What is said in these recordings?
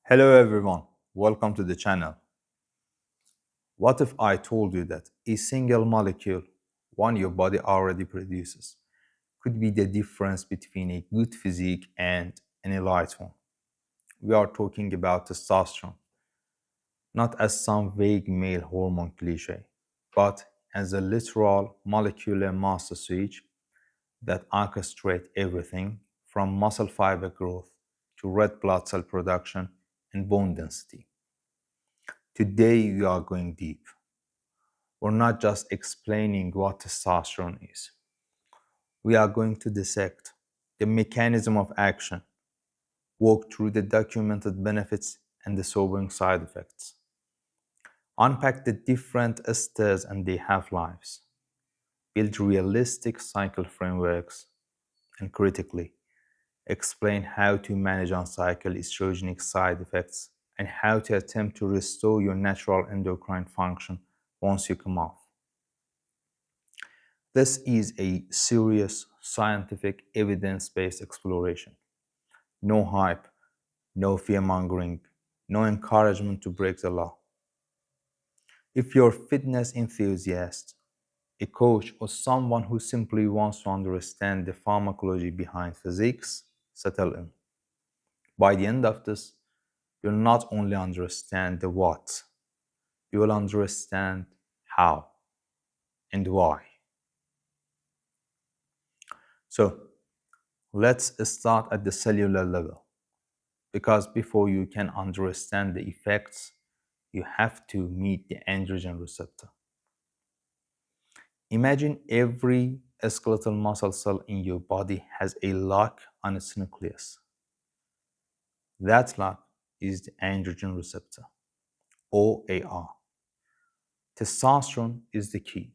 Hello everyone, welcome to the channel. What if I told you that a single molecule, one your body already produces, could be the difference between a good physique and an elite one? We are talking about testosterone, not as some vague male hormone cliche, but as a literal molecular master switch that orchestrates everything from muscle fiber growth to red blood cell production and bone density. Today we are going deep. We're not just explaining what testosterone is. We are going to dissect the mechanism of action, walk through the documented benefits and the sobering side effects, unpack the different esters and their half-lives, build realistic cycle frameworks, and critically, explain how to manage uncycled estrogenic side effects and how to attempt to restore your natural endocrine function once you come off. This is a serious, scientific, evidence-based exploration. No hype, no fear-mongering, no encouragement to break the law. If you're a fitness enthusiast, a coach, or someone who simply wants to understand the pharmacology behind physics, settle in. By the end of this, you'll not only understand the what, you will understand how and why. So, let's start at the cellular level. Because before you can understand the effects, you have to meet the androgen receptor. Imagine every skeletal muscle cell in your body has a lock on its nucleus. That lock is the androgen receptor, OAR. Testosterone is the key.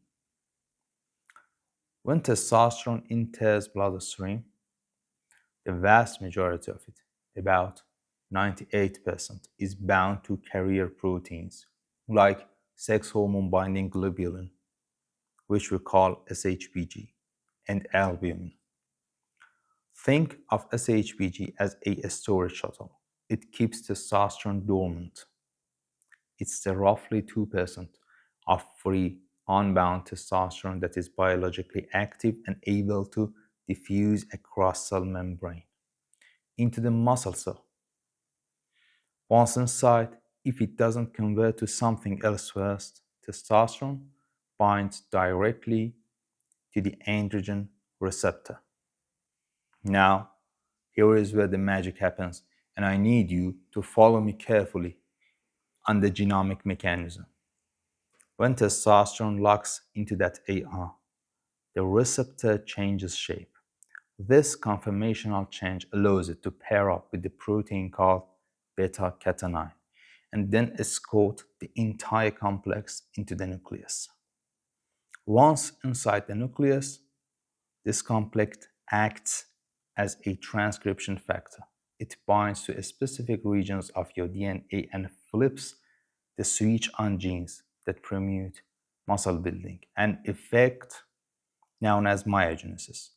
When testosterone enters bloodstream, the vast majority of it, about 98%, is bound to carrier proteins like sex hormone binding globulin, which we call SHBG, and albumin. Think of SHBG as a storage shuttle. It keeps testosterone dormant. It's the roughly 2% of free, unbound testosterone that is biologically active and able to diffuse across cell membrane into the muscle cell. Once inside, if it doesn't convert to something else first, testosterone binds directly to the androgen receptor. Now, here is where the magic happens, and I need you to follow me carefully on the genomic mechanism. When testosterone locks into that AR, the receptor changes shape. This conformational change allows it to pair up with the protein called beta-catenin and then escort the entire complex into the nucleus. Once inside the nucleus, this complex acts as a transcription factor. It binds to specific regions of your DNA and flips the switch on genes that promote muscle building, an effect known as myogenesis,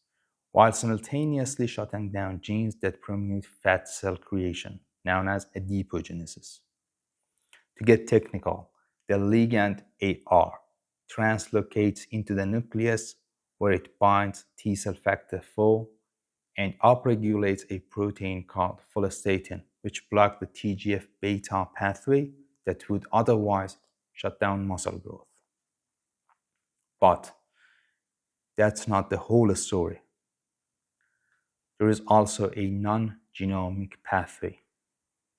while simultaneously shutting down genes that promote fat cell creation, known as adipogenesis. To get technical, the ligand AR translocates into the nucleus where it binds T cell factor 4 and upregulates a protein called follistatin, which blocks the TGF beta pathway that would otherwise shut down muscle growth. But that's not the whole story. There is also a non-genomic pathway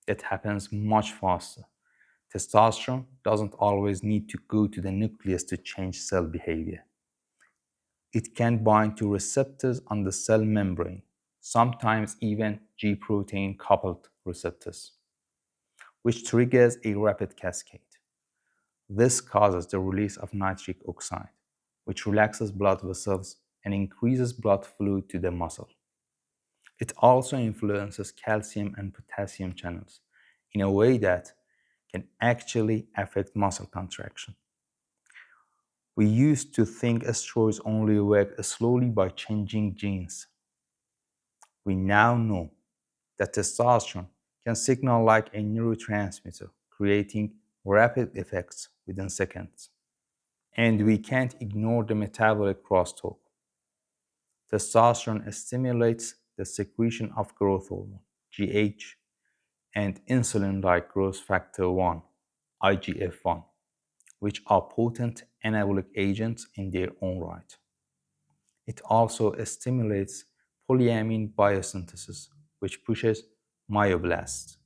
that happens much faster. Testosterone doesn't always need to go to the nucleus to change cell behavior. It can bind to receptors on the cell membrane, sometimes even G protein coupled receptors, which triggers a rapid cascade. This causes the release of nitric oxide, which relaxes blood vessels and increases blood flow to the muscle. It also influences calcium and potassium channels in a way that can actually affect muscle contraction. We used to think steroids only work slowly by changing genes. We now know that testosterone can signal like a neurotransmitter, creating rapid effects within seconds. And we can't ignore the metabolic crosstalk. Testosterone stimulates the secretion of growth hormone, GH, and insulin-like growth factor 1, IGF-1, which are potent anabolic agents in their own right. It also stimulates polyamine biosynthesis, which pushes myoblasts,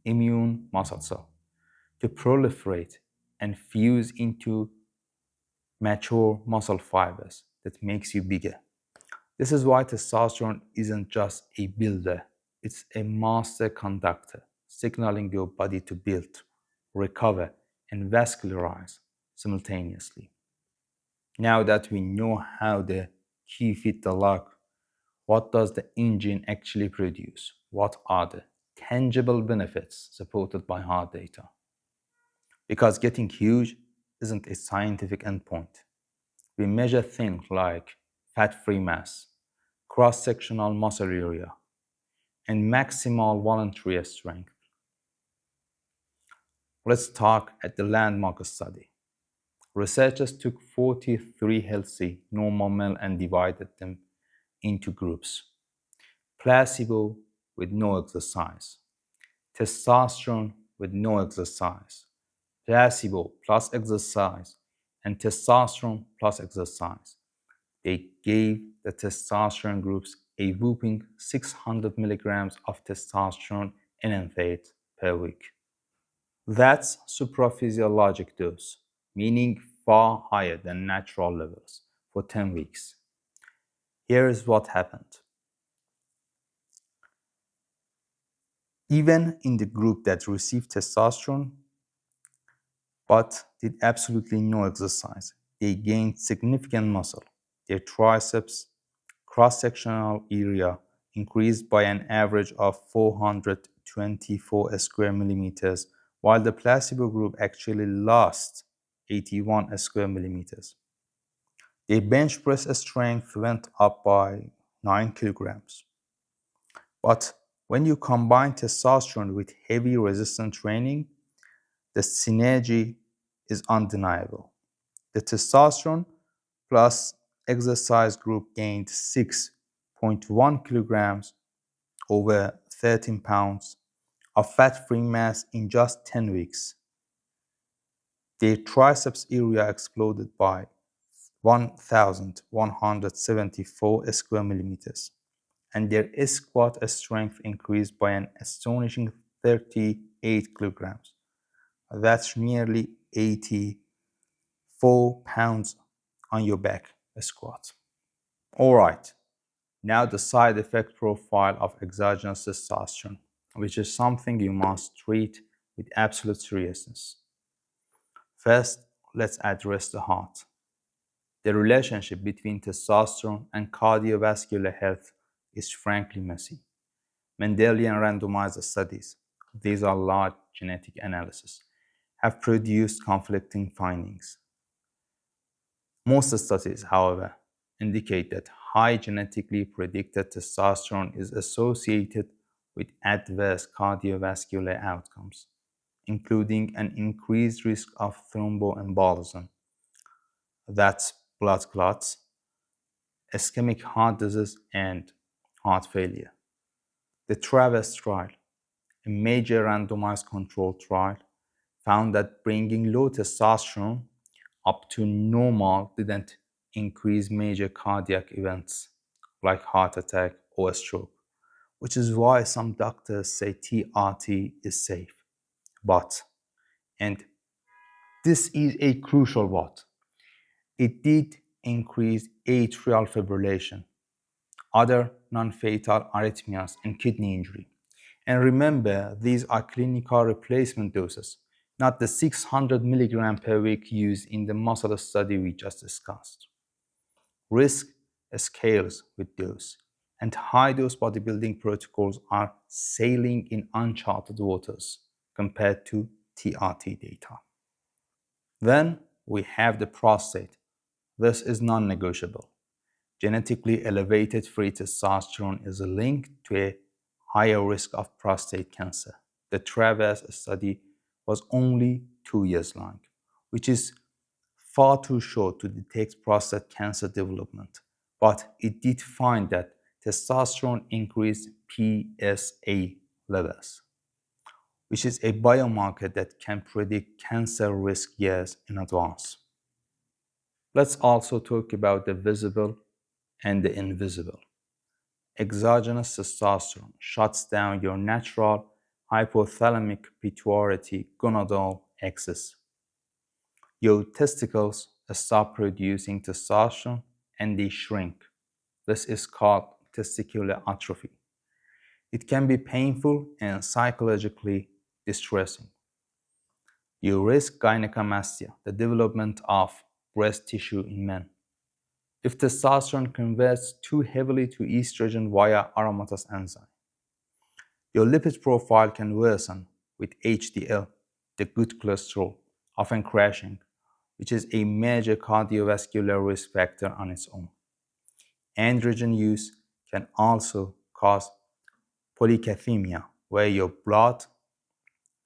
immune muscle cells, to proliferate and fuse into mature muscle fibers that makes you bigger. This is why testosterone isn't just a builder, it's a master conductor, signaling your body to build, recover, and vascularize simultaneously. Now that we know how the key fit the lock, what does the engine actually produce? What are the tangible benefits supported by hard data? Because getting huge isn't a scientific endpoint. We measure things like fat-free mass, cross-sectional muscle area, and maximal voluntary strength. Let's talk at the landmark study. Researchers took 43 healthy normal men and divided them into groups. Placebo with no exercise, testosterone with no exercise, placebo plus exercise, and testosterone plus exercise. They gave the testosterone groups a whopping 600 milligrams of testosterone enanthate per week. That's supraphysiologic dose, meaning far higher than natural levels, for 10 weeks. Here is what happened. Even in the group that received testosterone but did absolutely no exercise, they gained significant muscle. Their triceps cross-sectional area increased by an average of 424 square millimeters, while the placebo group actually lost 81 square millimeters. Their bench press strength went up by 9 kilograms. But when you combine testosterone with heavy resistance training, the synergy is undeniable. The testosterone plus exercise group gained 6.1 kilograms over 13 pounds of fat-free mass in just 10 weeks. Their triceps area exploded by 1,174 square millimeters, and their squat strength increased by an astonishing 38 kilograms. That's nearly 84 pounds on your back squat. All right, now the side effect profile of exogenous testosterone, which is something you must treat with absolute seriousness. First, let's address the heart. The relationship between testosterone and cardiovascular health is frankly messy. Mendelian randomized studies, these are large genetic analyses, have produced conflicting findings. Most studies, however, indicate that high genetically predicted testosterone is associated with adverse cardiovascular outcomes, including an increased risk of thromboembolism, that's blood clots, ischemic heart disease, and heart failure. The TRAVERS trial, a major randomized controlled trial, found that bringing low testosterone up to normal didn't increase major cardiac events like heart attack or stroke, which is why some doctors say TRT is safe. But, and this is a crucial but, it did increase atrial fibrillation, other non-fatal arrhythmias, and kidney injury. And remember, these are clinical replacement doses, not the 600 milligram per week used in the muscle study we just discussed. Risk scales with dose, and high-dose bodybuilding protocols are sailing in uncharted waters compared to TRT data. Then we have the prostate. This is non-negotiable. Genetically elevated free testosterone is linked to a higher risk of prostate cancer. The Traverse study was only 2 years long, which is far too short to detect prostate cancer development, but it did find that testosterone increased PSA levels, which is a biomarker that can predict cancer risk years in advance. Let's also talk about the visible and the invisible. Exogenous testosterone shuts down your natural hypothalamic pituitary gonadal axis. Your testicles stop producing testosterone and they shrink. This is called testicular atrophy. It can be painful and psychologically distressing. You risk gynecomastia, the development of breast tissue in men. If testosterone converts too heavily to estrogen via aromatase enzyme, your lipid profile can worsen with HDL, the good cholesterol, often crashing, which is a major cardiovascular risk factor on its own. Androgen use can also cause polycythemia, where your blood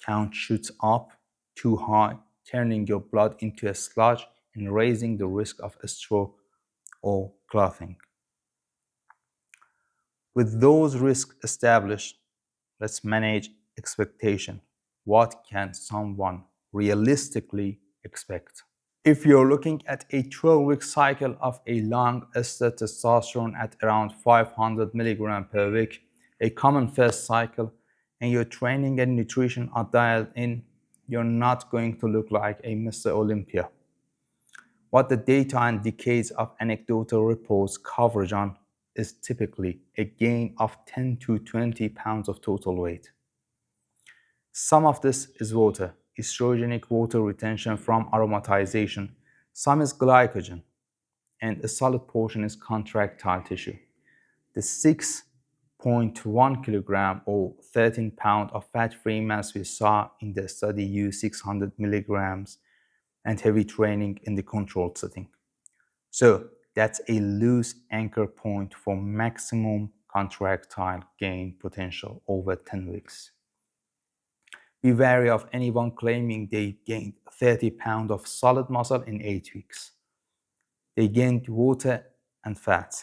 count shoots up too high, turning your blood into a sludge and raising the risk of a stroke or clotting. With those risks established, let's manage expectation. What can someone realistically expect? If you're looking at a 12-week cycle of a long ester testosterone at around 500 mg per week, a common first cycle, and your training and nutrition are dialed in, you're not going to look like a Mr. Olympia. What the data and decades of anecdotal reports coverage on is typically a gain of 10 to 20 pounds of total weight. Some of this is water, estrogenic water retention from aromatization. Some is glycogen, and a solid portion is contractile tissue. The 6.1 kilogram or 13 pound of fat-free mass we saw in the study used 600 milligrams and heavy training in the controlled setting. So that's a loose anchor point for maximum contractile gain potential over 10 weeks. Be wary of anyone claiming they gained 30 pounds of solid muscle in 8 weeks. They gained water and fat,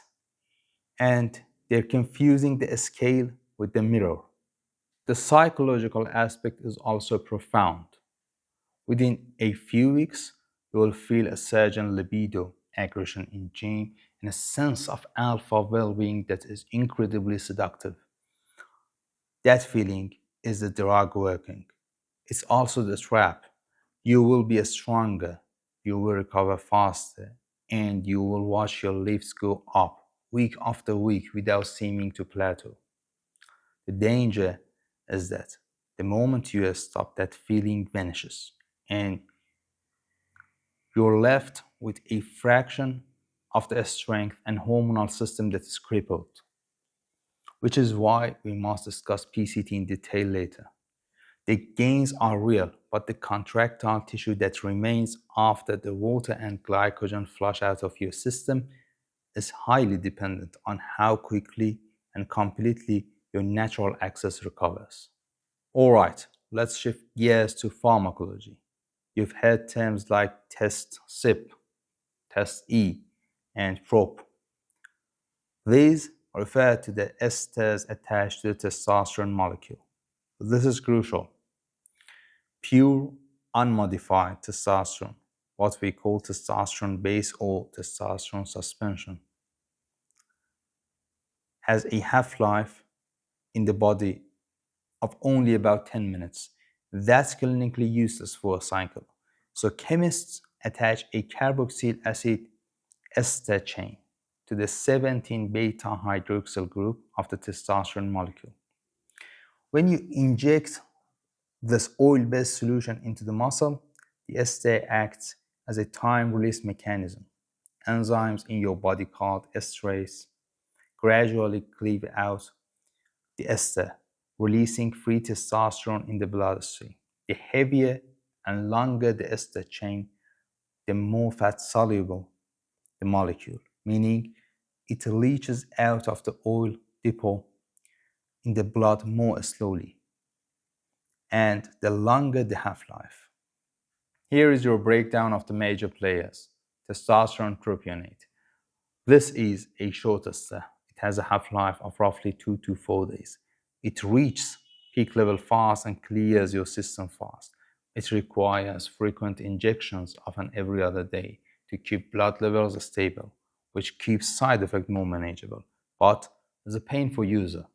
and they're confusing the scale with the mirror. The psychological aspect is also profound. Within a few weeks, you will feel a surge in libido, aggression in gym, and a sense of alpha well-being that is incredibly seductive. That feeling is the drug working. It's also the trap. You will be stronger, you will recover faster, and you will watch your lifts go up week after week without seeming to plateau. The danger is that the moment you stop, that feeling vanishes, and you're left with a fraction of the strength and hormonal system that is crippled, which is why we must discuss PCT in detail later. The gains are real, but the contractile tissue that remains after the water and glycogen flush out of your system is highly dependent on how quickly and completely your natural axis recovers. Alright, let's shift gears to pharmacology. You've heard terms like CYP, test E, and prop. These refer to the esters attached to the testosterone molecule. This is crucial. Pure, unmodified testosterone, what we call testosterone base or testosterone suspension, has a half-life in the body of only about 10 minutes. That's clinically useless for a cycle. So chemists attach a carboxyl acid ester chain to the 17 beta hydroxyl group of the testosterone molecule. When you inject this oil-based solution into the muscle, the ester acts as a time-release mechanism. Enzymes in your body called esterase gradually cleave out the ester, releasing free testosterone in the bloodstream. The heavier and longer the ester chain, the more fat-soluble the molecule, meaning it leaches out of the oil depot in the blood more slowly, and the longer the half-life. Here is your breakdown of the major players. Testosterone propionate. This is a short ester. It has a half-life of roughly 2 to 4 days. It reaches peak level fast and clears your system fast. It requires frequent injections, often every other day, to keep blood levels stable, which keeps side effects more manageable, but is a painful user.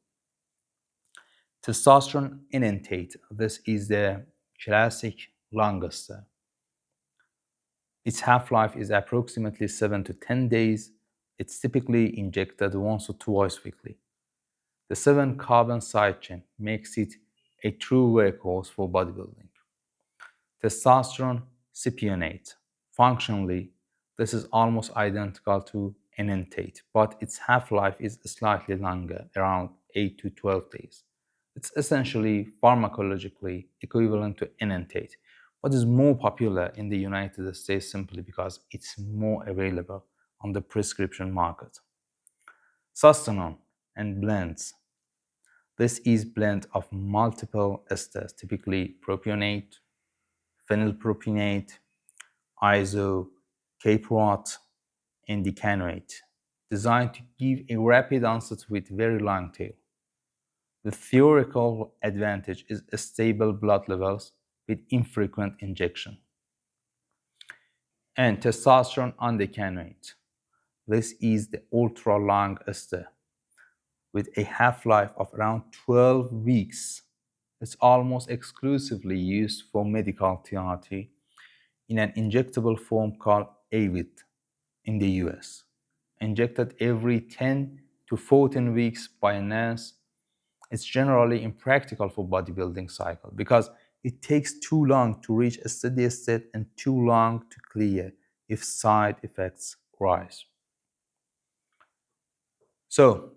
Testosterone enanthate. This is the classic long ester. Its half-life is approximately 7 to 10 days. It's typically injected once or twice weekly. The 7-carbon side chain makes it a true workhorse for bodybuilding. Testosterone cypionate. Functionally, this is almost identical to enanthate, but its half-life is slightly longer, around 8 to 12 days. It's essentially pharmacologically equivalent to enanthate, but is more popular in the United States simply because it's more available on the prescription market. Sustanon and blends. This is blend of multiple esters, typically propionate, phenylpropionate, iso, caprate, and decanoate, designed to give a rapid onset with very long tail. The theoretical advantage is stable blood levels with infrequent injection. And testosterone undecanoate. This is the ultra-long ester with a half-life of around 12 weeks. It's almost exclusively used for medical TRT in an injectable form called AVIT in the US. Injected every 10 to 14 weeks by a nurse, it's generally impractical for bodybuilding cycle because it takes too long to reach a steady state and too long to clear if side effects rise. So,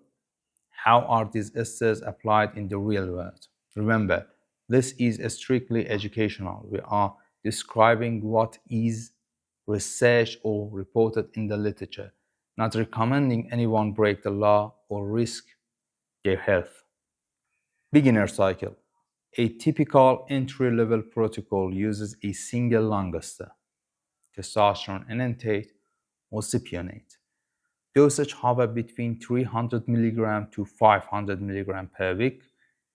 how are these esters applied in the real world? Remember, this is strictly educational. We are describing what is researched or reported in the literature, not recommending anyone break the law or risk their health. Beginner cycle. A typical entry-level protocol uses a single long ester, testosterone enanthate or cypionate. Dosage hover between 300 mg to 500 mg per week,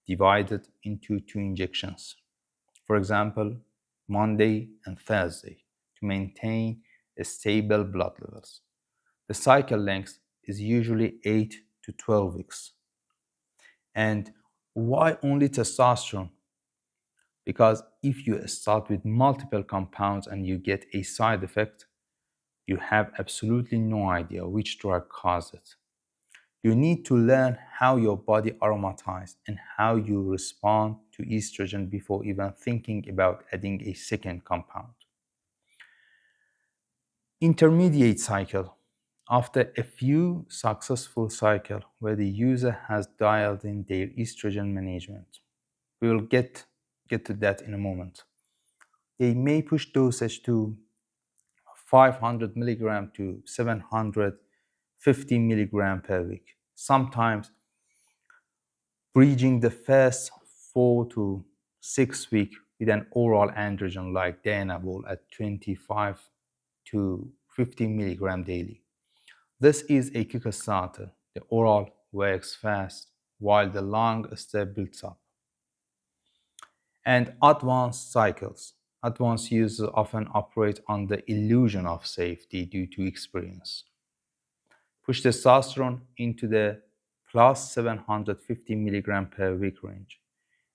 divided into 2 injections. For example, Monday and Thursday, to maintain stable blood levels. The cycle length is usually 8 to 12 weeks. And why only testosterone? Because if you start with multiple compounds and you get a side effect, you have absolutely no idea which drug caused it. You need to learn how your body aromatizes and how you respond to estrogen before even thinking about adding a second compound. Intermediate cycle. After a few successful cycles where the user has dialed in their estrogen management, we will get to that in a moment. They may push dosage to 500 milligram to 750 milligram per week, sometimes bridging the first 4 to 6 weeks with an oral androgen like Dianabol at 25 to 50 milligram daily. This is a kickstarter. The oral works fast while the long ester builds up. And advanced cycles. Advanced users often operate on the illusion of safety due to experience. Push testosterone into the plus 750 milligram per week range.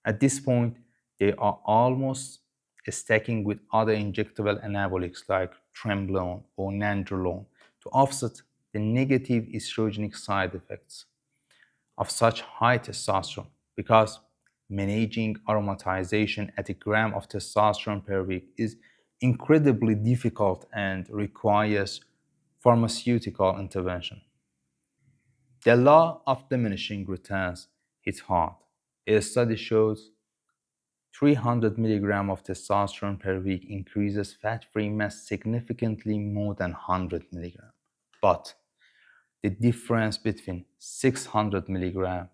At this point, they are almost stacking with other injectable anabolics like trembolone or nandrolone to offset the negative estrogenic side effects of such high testosterone, because managing aromatization at a gram of testosterone per week is incredibly difficult and requires pharmaceutical intervention. The law of diminishing returns hits hard. A study shows 300 mg of testosterone per week increases fat-free mass significantly more than 100 mg. But the difference between 600 mg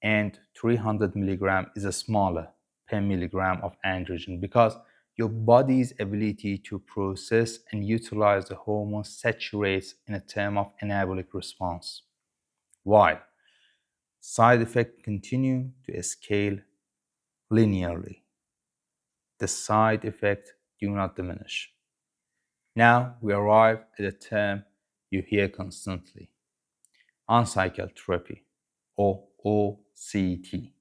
and 300 milligram is a smaller per milligram of androgen because your body's ability to process and utilize the hormone saturates in a term of anabolic response, while side effects continue to scale linearly. The side effects do not diminish. Now we arrive at a term you hear constantly: on-cycle therapy, or OCT.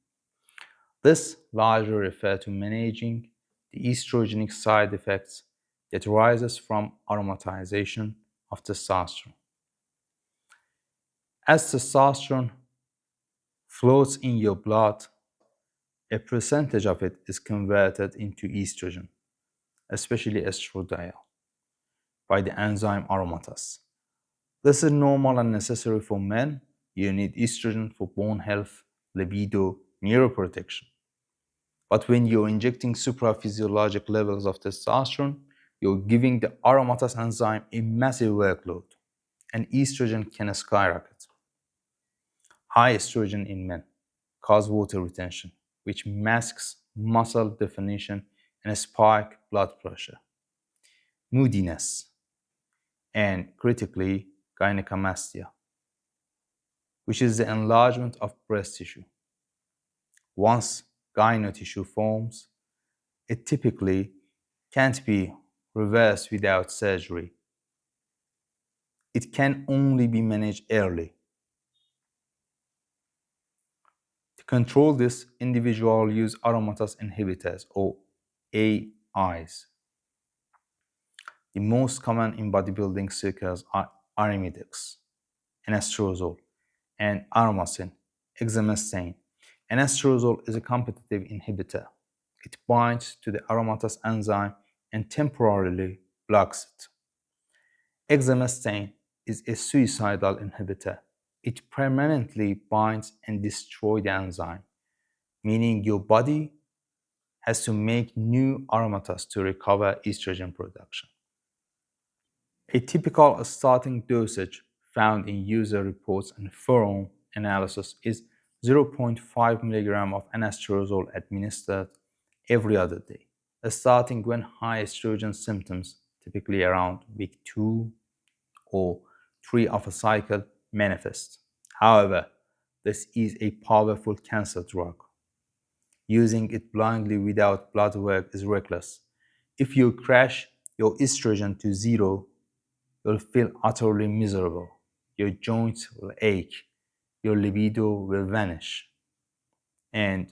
This largely refers to managing the estrogenic side effects that arises from aromatization of testosterone. As testosterone floats in your blood, a percentage of it is converted into estrogen, especially estradiol, by the enzyme aromatase. This is normal and necessary for men. You need estrogen for bone health, libido, neuroprotection. But when you're injecting supraphysiologic levels of testosterone, you're giving the aromatase enzyme a massive workload, and estrogen can skyrocket. High estrogen in men cause water retention, which masks muscle definition and spike blood pressure, moodiness, and critically gynecomastia, which is the enlargement of breast tissue. Once gyno tissue forms, it typically can't be reversed without surgery. It can only be managed early. To control this, individuals use aromatase inhibitors, or AIs. The most common in bodybuilding circles are arimidex, anastrozole, and aromacin, exemestane. Anastrozole is a competitive inhibitor. It binds to the aromatase enzyme and temporarily blocks it. Exemestane is a suicidal inhibitor. It permanently binds and destroys the enzyme, meaning your body has to make new aromatase to recover estrogen production. A typical starting dosage found in user reports and forum analysis is 0.5 mg of anastrozole administered every other day, starting when high estrogen symptoms, typically around week 2 or 3 of a cycle, manifest. However, this is a powerful cancer drug. Using it blindly without blood work is reckless. If you crash your estrogen to zero, you'll feel utterly miserable. Your joints will ache, your libido will vanish, and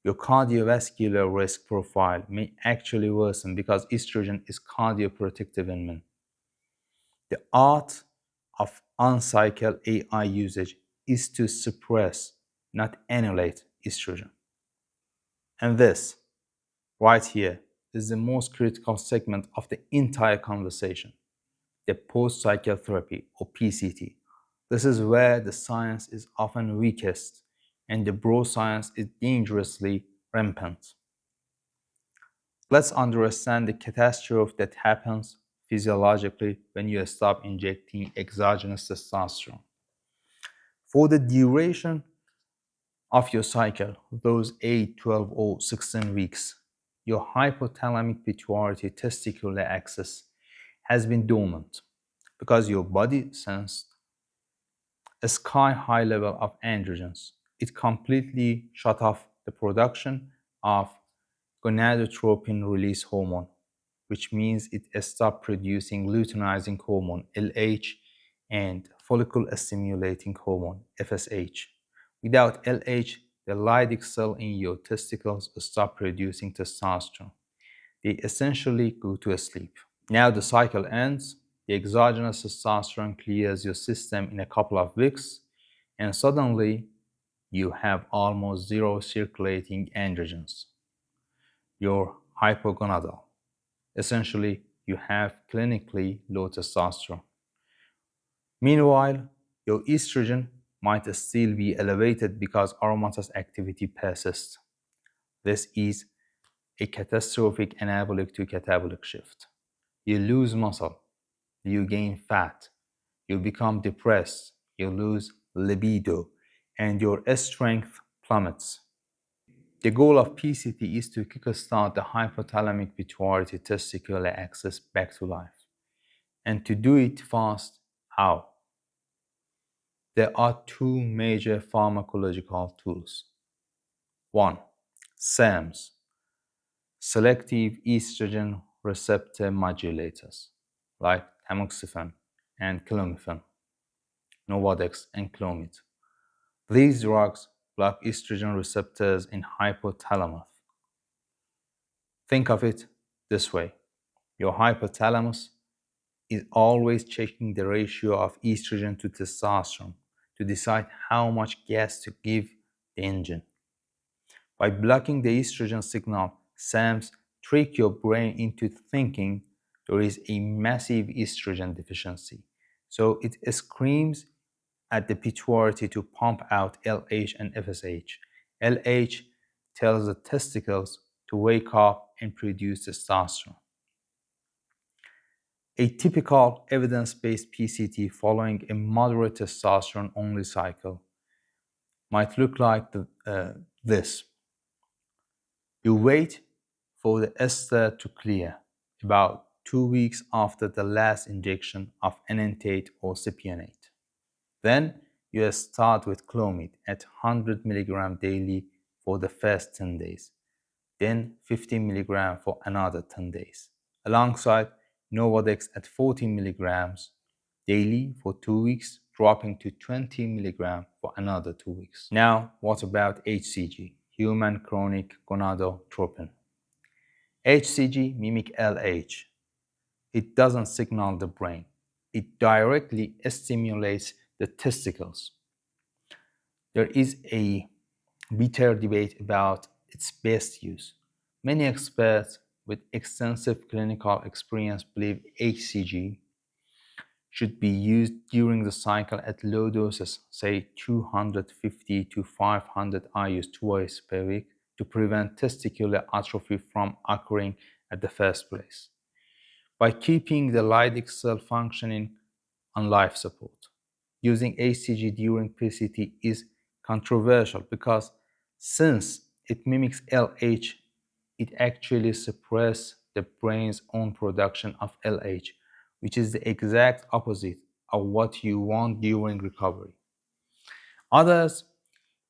your cardiovascular risk profile may actually worsen because estrogen is cardioprotective in men. The art of on-cycle AI usage is to suppress, not annihilate estrogen. And this, right here, is the most critical segment of the entire conversation: the post-cycle therapy, or PCT. This is where the science is often weakest and the bro science is dangerously rampant. Let's understand the catastrophe that happens physiologically when you stop injecting exogenous testosterone. For the duration of your cycle, those 8, 12, or 16 weeks, your hypothalamic pituitary testicular axis has been dormant because your body sensed a sky-high level of androgens. It completely shut off the production of gonadotropin release hormone, which means it stopped producing luteinizing hormone, LH, and follicle stimulating hormone, FSH. Without LH, the Leydig cell in your testicles stop producing testosterone. They essentially go to sleep. Now the cycle ends, the exogenous testosterone clears your system in a couple of weeks, and suddenly you have almost zero circulating androgens. You're hypogonadal. Essentially, you have clinically low testosterone. Meanwhile, your estrogen might still be elevated because aromatase activity persists. This is a catastrophic anabolic to catabolic shift. You lose muscle, you gain fat, you become depressed, you lose libido, and your strength plummets. The goal of PCT is to kickstart the hypothalamic pituitary testicular axis back to life. And to do it fast, how? There are two major pharmacological tools. One, SERMs, selective estrogen receptor modulators, like tamoxifen and clomifen, Novodex and Clomid. These drugs block estrogen receptors in hypothalamus. Think of it this way. Your hypothalamus is always checking the ratio of estrogen to testosterone to decide how much gas to give the engine. By blocking the estrogen signal, SERMs trick your brain into thinking there is a massive estrogen deficiency. So it screams at the pituitary to pump out LH and FSH. LH tells the testicles to wake up and produce testosterone. A typical evidence-based PCT following a moderate testosterone-only cycle might look like this. You wait for the ester to clear about 2 weeks after the last injection of Enanthate or Cypionate. Then you start with Clomid at 100 mg daily for the first 10 days, then 50 mg for another 10 days, alongside Novodex at 40 mg daily for 2 weeks, dropping to 20 mg for another 2 weeks. Now, what about HCG, human chronic gonadotropin? HCG mimics LH. It doesn't signal the brain. It directly stimulates the testicles. There is a bitter debate about its best use. Many experts with extensive clinical experience believe HCG should be used during the cycle at low doses, say 250 to 500 IUs twice per week, to prevent testicular atrophy from occurring at the first place, by keeping the Leydig cell functioning on life support. Using HCG during PCT is controversial because since it mimics LH, it actually suppresses the brain's own production of LH, which is the exact opposite of what you want during recovery. Others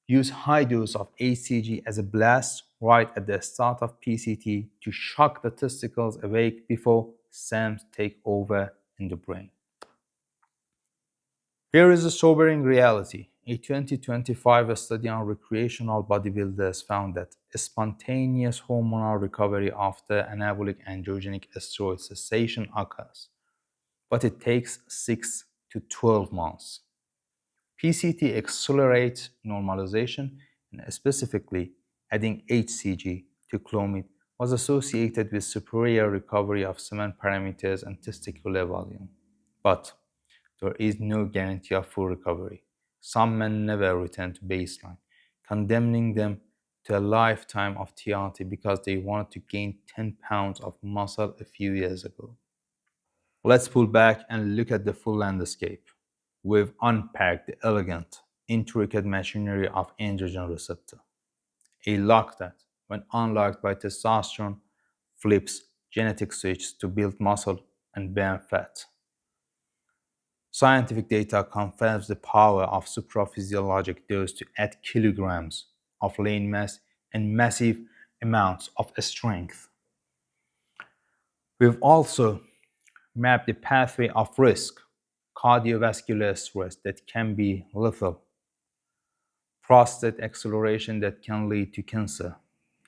use high dose of HCG as a blast right at the start of PCT to shock the testicles awake before SERMs take over in the brain. Here is a sobering reality. A 2025 study on recreational bodybuilders found that a spontaneous hormonal recovery after anabolic androgenic steroid cessation occurs, but it takes 6 to 12 months. PCT accelerates normalization, and specifically adding HCG to Clomid was associated with superior recovery of semen parameters and testicular volume. But there is no guarantee of full recovery. Some men never return to baseline, condemning them to a lifetime of TRT because they wanted to gain 10 pounds of muscle a few years ago. Let's pull back and look at the full landscape. We've unpacked the elegant, intricate machinery of androgen receptor, a lock that, when unlocked by testosterone, flips genetic switch to build muscle and burn fat. Scientific data confirms the power of supraphysiologic dose to add kilograms of lean mass and massive amounts of strength. We've also mapped the pathway of risk, cardiovascular stress that can be lethal, prostate acceleration that can lead to cancer,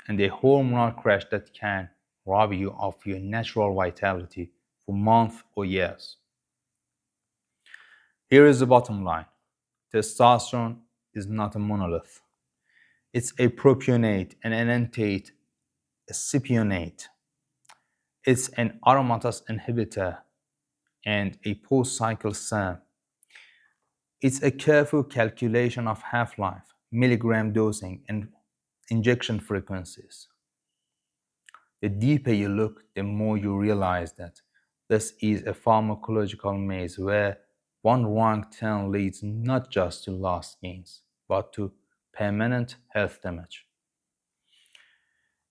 and a hormonal crash that can rob you of your natural vitality for months or years. Here is the bottom line. Testosterone is not a monolith. It's a propionate, an enanthate, a cypionate. It's an aromatase inhibitor and a post-cycle SERM. It's a careful calculation of half-life, milligram dosing, and injection frequencies. The deeper you look, the more you realize that this is a pharmacological maze where one wrong turn leads not just to lost gains, but to permanent health damage.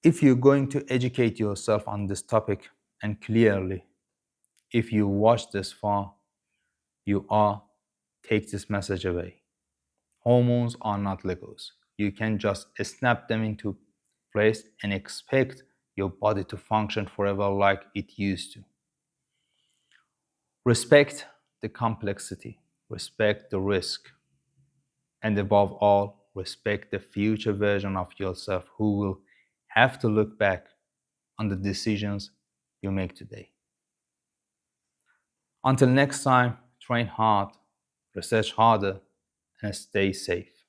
If you're going to educate yourself on this topic, and clearly, if you watch this far, take this message away. Hormones are not Legos. You can just snap them into place and expect your body to function forever like it used to. Respect the complexity, respect the risk, and above all, respect the future version of yourself who will have to look back on the decisions you make today. Until next time, train hard, research harder, and stay safe.